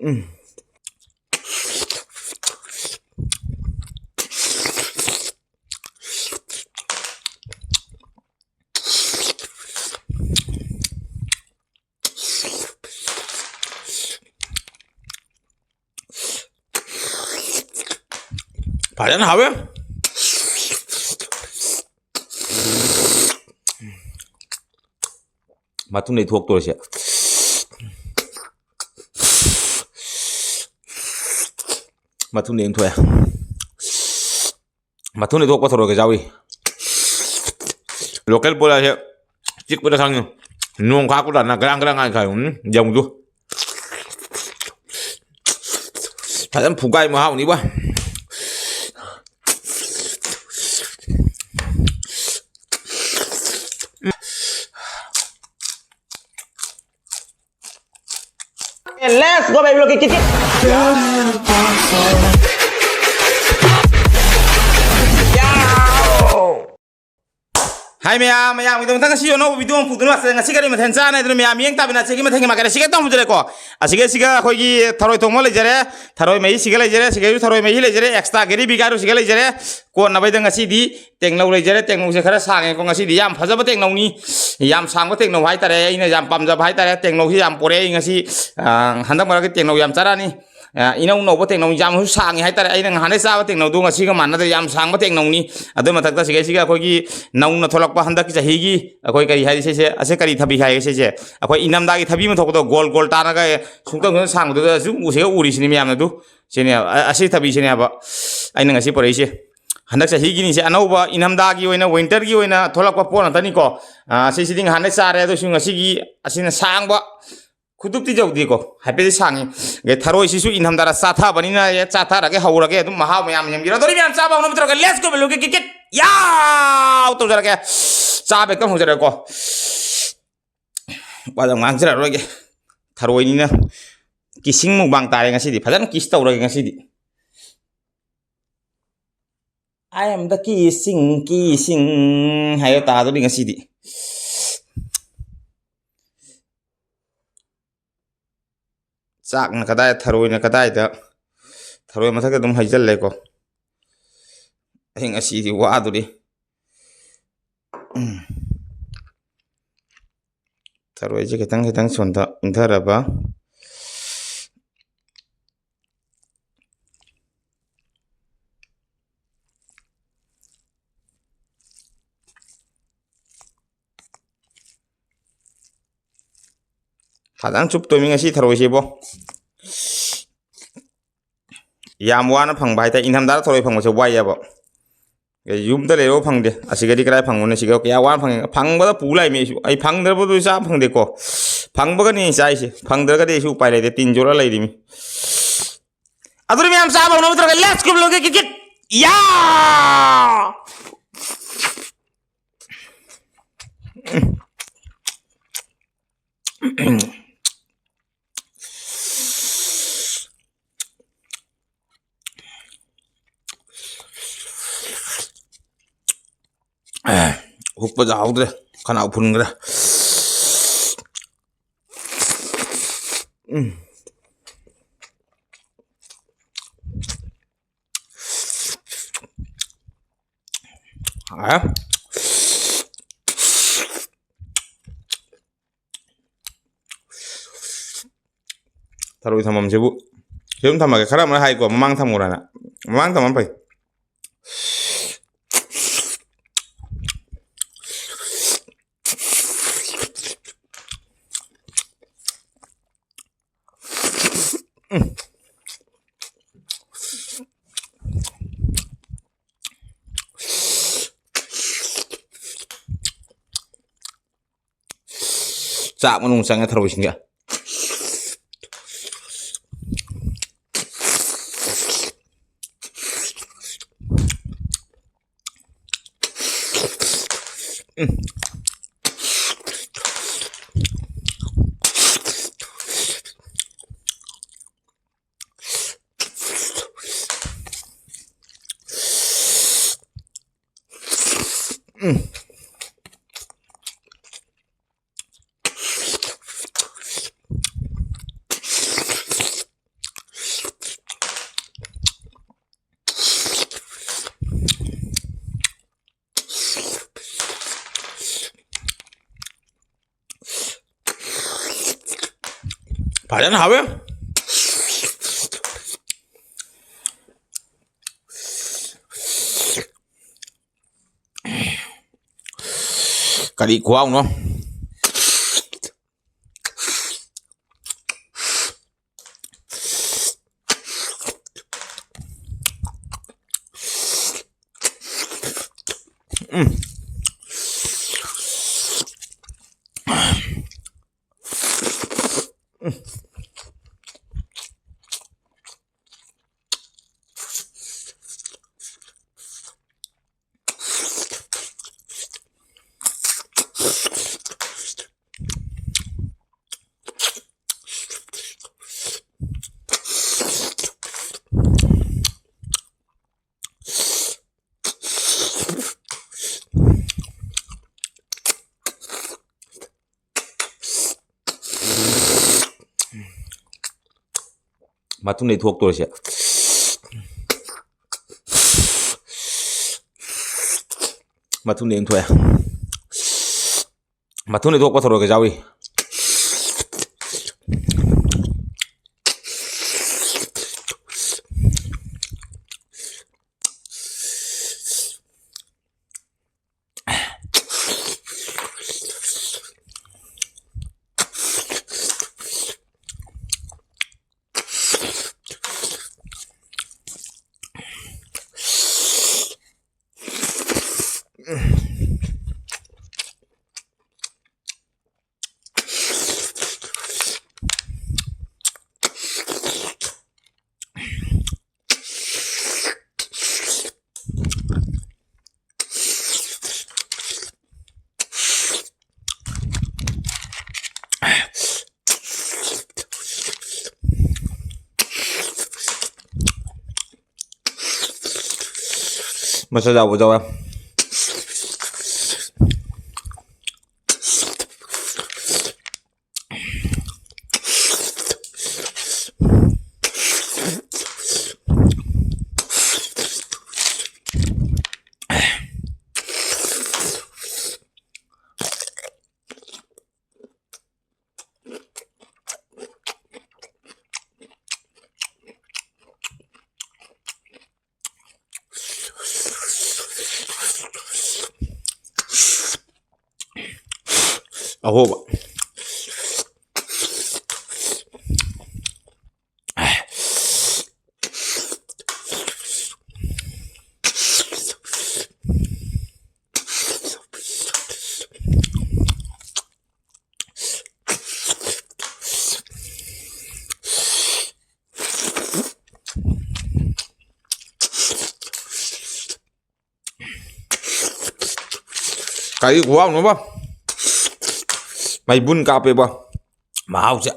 Phải hảo ấy. Mà thun này thuộc tôi sẽ. Mà thun này thôi. Mà thun này thuộc qua thôi cái gì? Local bola sẽ. Chiếc bữa sang nhiều. Nuông khác cũng là cái ai khai dòng luôn. Phải làm phụ gai mà hao ní quá. Let's go babyblogkitkit. Hai mẹ mình thằng cái nó video phụ tụi nó sẽ ngasi cái mà thành ra này tụi mẹ miếng ta bên này mà thành mà cái cái tông cái co cái khôi cái thằng tông lấy cái thằng mấy cái lấy cái thằng mấy lấy cái extra cái bị cái lấy cái con nào bây giờ ngasi đi TENGNAO lấy cái TENGNAO sẽ khá sang con ngasi đi yam phải bây TENGNAO ní yam sang có TENGNAO hai tare ini yam pam jab hai tare TENGNAO thì yam pore ngasi handak mà cái TENGNAO yam cara ní ina no ba TENGNAO yam sang hai tare ina hanai sa ba TENGNAO du ngasi ka man na yam sang ba TENGNAO ní adu mathak ta siga khôi cái nau na tholak pa handak ki hi gi akoi kari hai se ase kari thabi hai se akoi inam da gi thabi ma thok do gol gol ta na ga sungtang sang do su u se uri sini mi am na du sene ase thabi sene ba aina ngasi pore se handak se hi gi ni se anau ba inam da gi oina winter gi oina tholak pa pon ta ni ko se siding hanai sa re do su ngasi gi asina sang ba khuduk ti jau di ko happy sangi ge tharoi sisu inham dara sa tha bani na ya cha tha ra ge haura ge dum maha mayam yam gira dori myam cha ba no mitro ge let's go babyblogkitkit yaw to jara ge cha be kam ho jara ko ba jang ang jara ro ge tharoi ni na kissing mukbang tare ngasi di phajan kiss taw ra ge ngasi di I am the kissing hayo ta do di ngasi di Sak na kadai tharoi na kadai da tharoi mathak dum haijal le ko hing asi di wa du di tharoi je kitang sonda indhara ba Hadang chup to mi ngasi tharoi se bo yam wana phang bai ta inham dar tharoi phang se wai ya bo yum da le ro phang de asigadi krai phang ne siga ya wan phang ba pu lai me su ai phang der bo du sa phang de ko phang ba ga ni sai se phang der ga de su pai le de tin jora lai ri mi aduri mi am sa ba no mitro ga let's go babyblogkitkit ya hukpa jauh deh kan apun gak taruh thamam sebu sebelum thamma ke khara mana hai ko mamang tham ngora na mamang tham pai Sak menung sangat terus enggak Fazendo rabo, Kali kuang no. Matung này thuộc tôi sẽ matung này thôi matung này thuộc qua thổi cái dao đi mà sao giàu em arroba cái của ông đúng không mày bún cà phê bò mà hao sẽ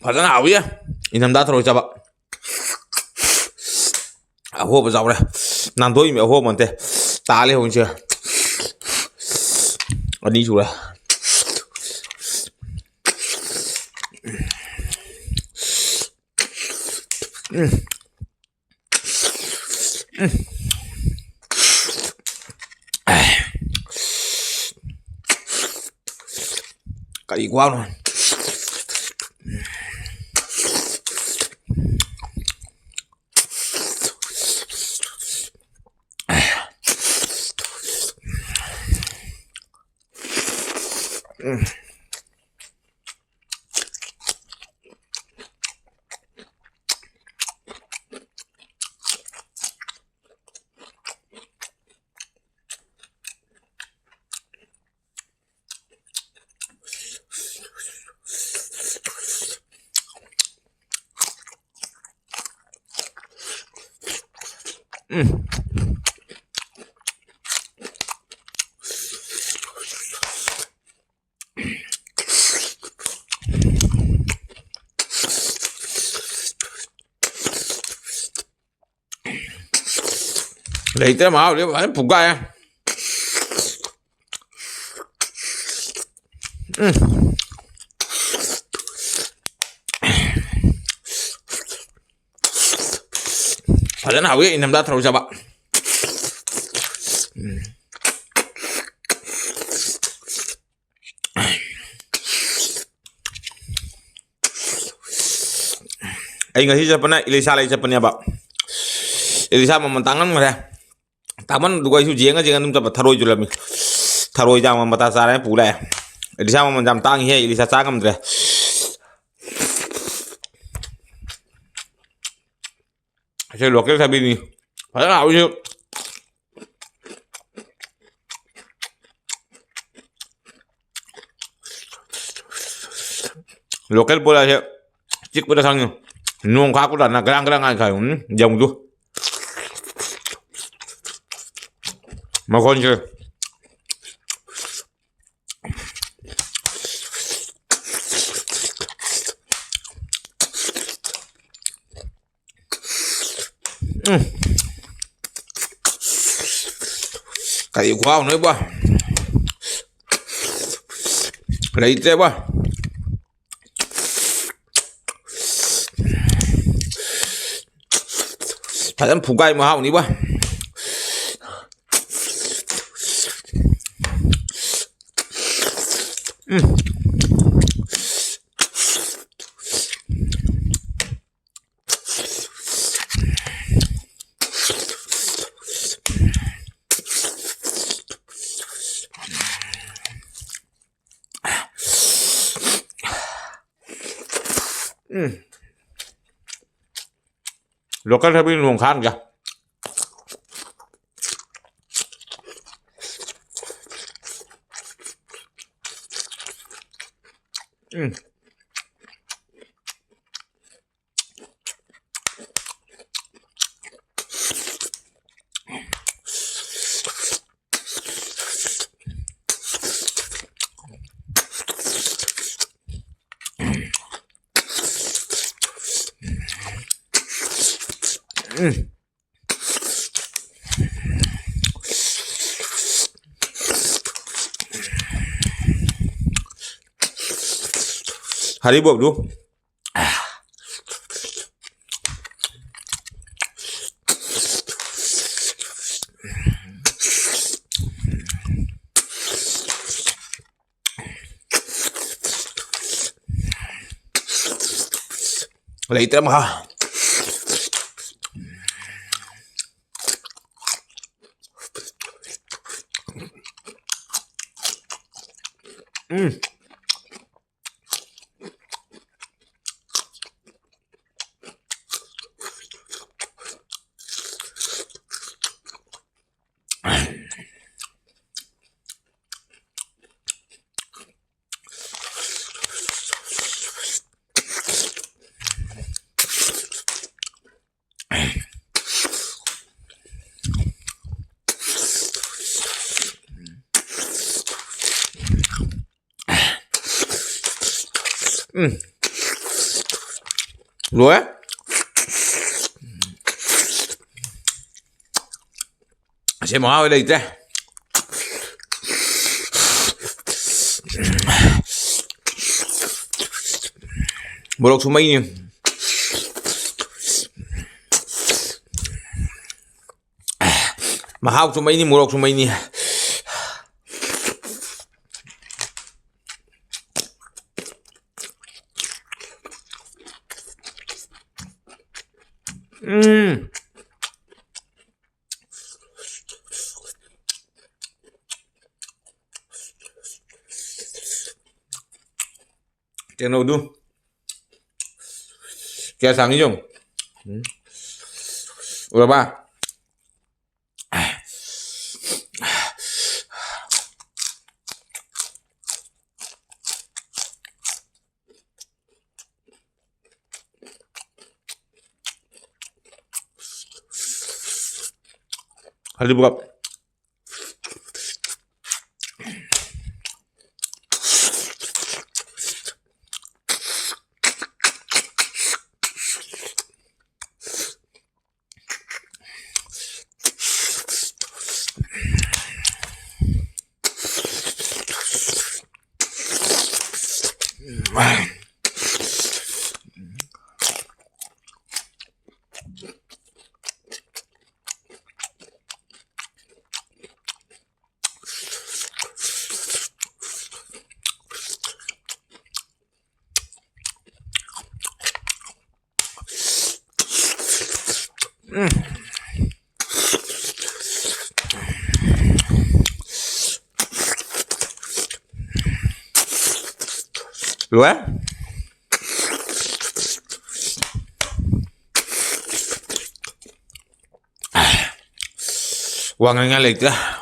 fazendo hao ya inam da throw chaba aho ba jaw re nan doi me aho monte ta le hong chưa ani chu ra cái quá luôn Leite mahal dia banyak buka ya. Padahal hawi 6 terus coba. Ay ngasih siapa na Elisa lagi siapa nih pak? Elisa mementangan mereka. Taman duga isu jenga jenga tum coba taruh jual mi. Taruh jangan mata saranya pula ya. Elisa memenjam tangi ya Elisa cangkem deh. Saya lokal sabi ni. Padahal aku lokal pula ya. Cik pada sangnya. Nung aku dah nak gerang-gerang aja jam tu. Makan je. Kayak gua nih bah. Leite bah. Padahal buka mahal nih bah. Lokal tapi luang kan ya. Hari buat tu. Leite mahal. Lu ya? Saya mau ada itu. Bolok semua ini. Mahal semua ini, bolok semua ini. TENGNAO tu. Kaya sang yung. Udah ba? 갈리브가 왜? 왕ың아 렉자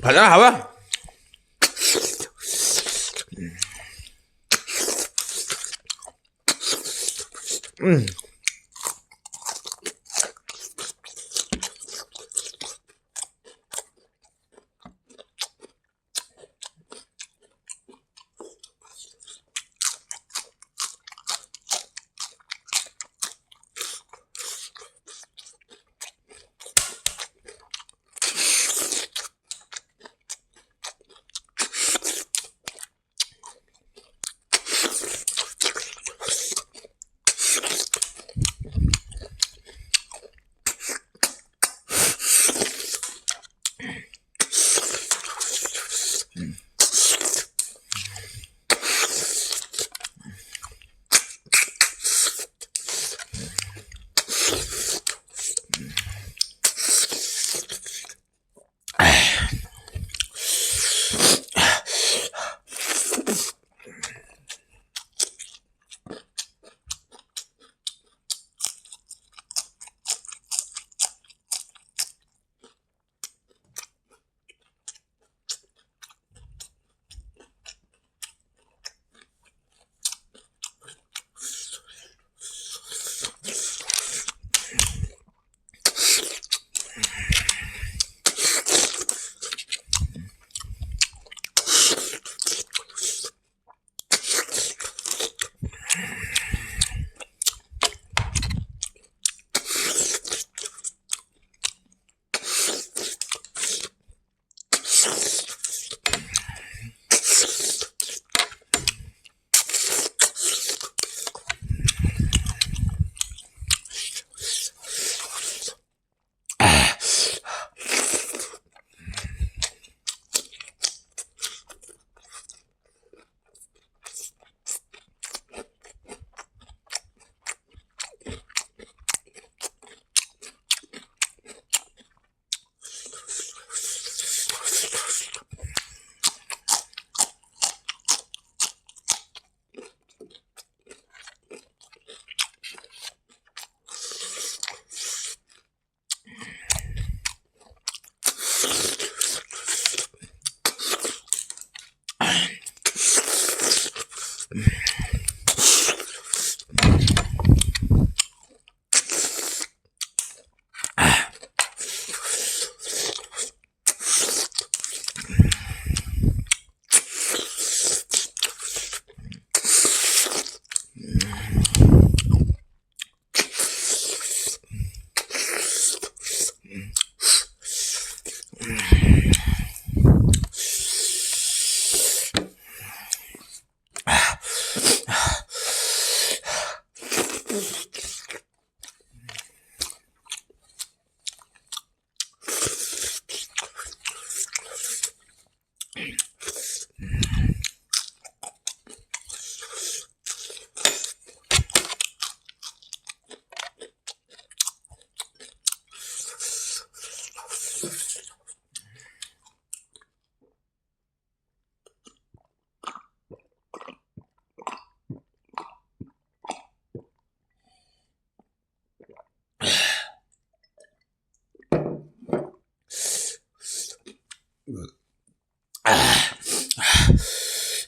가자 가봐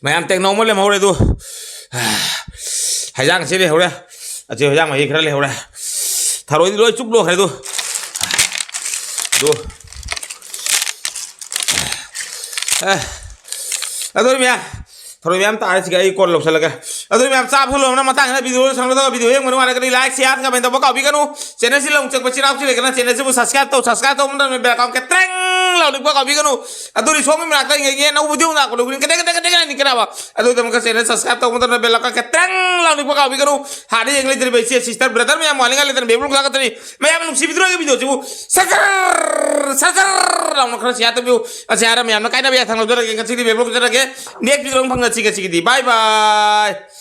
mayam TENGNAO mo le mahore du hayang sini hore aje hayang mai khara le hore tharoi di loi chup lo khare du ador mia tharoi miyam tare siga I kol lo salaga ador miyam chap hulo na matang na video sang lo video yang manu ala kali like share ka ben to ba ka bi kanu channel si long chak ba chirap si le kana channel si bu subscribe to mun na be ka ke treng lo ni ba ka bi kanu ador so mi na ta nge na video na ko lo ni kade ni kara ba ador tam ka channel subscribe to mun na be ka ke treng lo ni ba ka bi kanu hari english dari besi sister brother miyam maling ale tan baby blog ka tani miyam nu si video ke video bu sakar lo na kara siya to bu asyara miyam na kai na be thang lo dara ke ka si baby blog dara ke next video phang na chi di bye bye